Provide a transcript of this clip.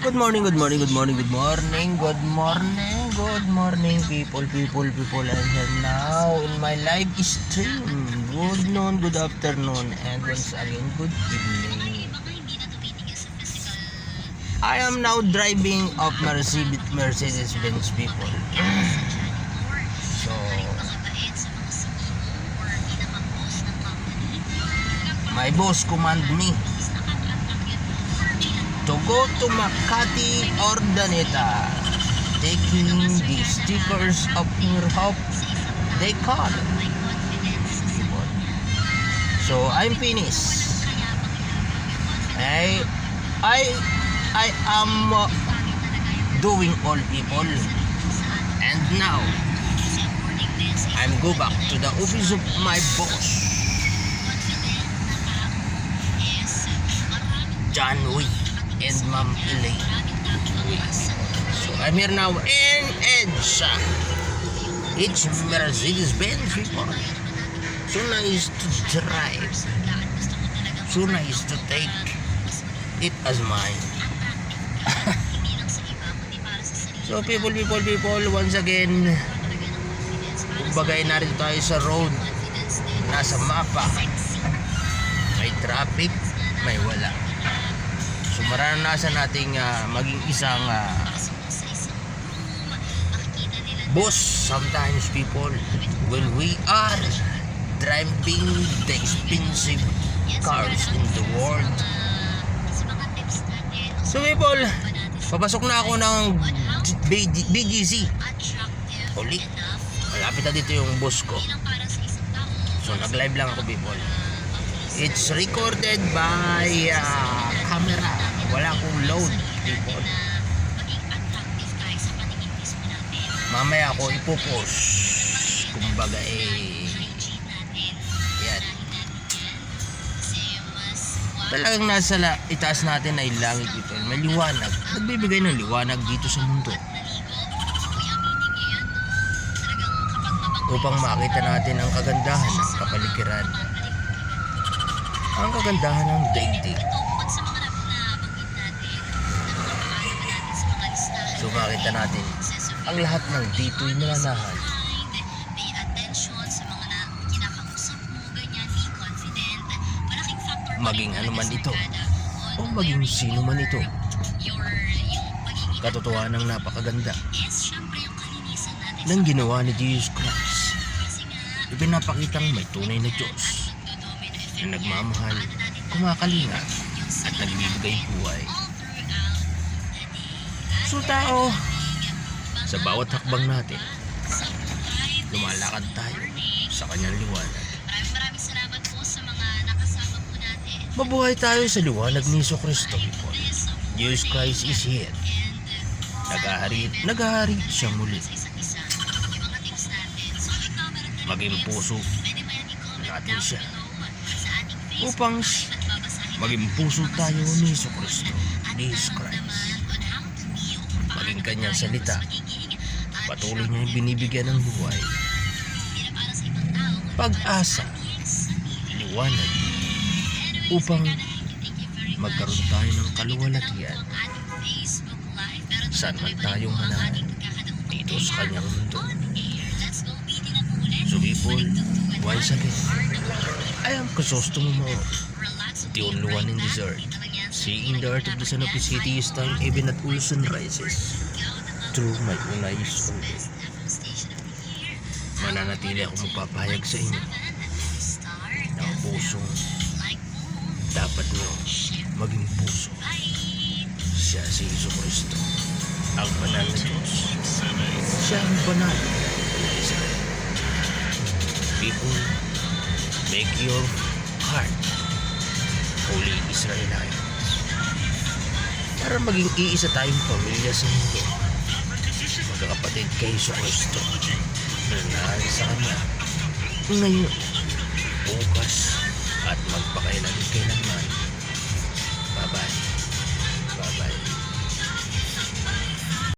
Good morning, good morning, good morning, good morning, good morning, good morning, people. I'm here now in my live stream. Good noon, good afternoon, and once again, good evening. I am now driving of Mercedes-Benz, people. So, my boss command me to go to Makati Urdaneta, taking the stickers of your hope they call. So I'm finished. I am doing all, people, and now I'm go back to the office of my boss, John Wee and Ma'am Elaine. So I'm here now in EDSA. It's Mercedes-Benz, people. So nice to drive. So nice to take it as mine. So people, once again, kumbagay narito tayo sa road. Nasa mapa. May traffic, may wala. So maranasan nating maging isang boss sometimes, people, when we are driving the expensive cars in the world. So people, papasok na ako ng BGC. Uli, malapit na dito yung boss ko. So nag-live lang ako, people. It's recorded by camera. Wala akong load, people. Mamaya ako ipopost. Kumbaga yan. Talagang nasa itaas natin ay langit, people. May liwanag. Nagbibigay ng liwanag dito sa mundo. Upang makita natin ang kagandahan ng kapaligiran. Ang kagandahan ng daigdig. So makita natin ang lahat ng dito'y nananahan. Maging ano man ito o maging sino man ito, katotohanan ng napakaganda ng ginawa ni Jesus Christ. Ipinapakitang may tunay na Diyos na nagmamahal, kumakalinga at nagbibigay buhay. So tao, sa bawat hakbang natin, lumalakad tayo sa kanyang liwanag. Maraming salamat po sa mga nakasama po natin. Mabuhay tayo sa liwanag ni Jesucristo, people. Jesus Christ is here. Naghahari siya muli. Maging puso natin siya upang maging puso tayo ni Jesucristo, ni Jesus Christ. Maging kanyang salita, patuloy niya binibigyan ng buhay, pag-asa, liwanag, upang magkaroon tayo ng kaluwalhatian saan man tayong manahan dito sa kanyang mundo. So people, once again, I am Crisostomo, the only one in this earth. Seeing the earth of the Son of His city is time, even at all sunrises. Through my own eyes only. Mananatili ako magpapahayag sa inyo ng pusong dapat nyo maging puso. Siya si Jesucristo, ang banal na Diyos. Siya ang banal na Israel. People, make your heart holy Israelites, para maging iisa tayong pamilya sa mundo, magkakapatid kay Jesucristo, nanahan sa Kanya ngayon, bukas, at magpakailan kailanman. Bye bye.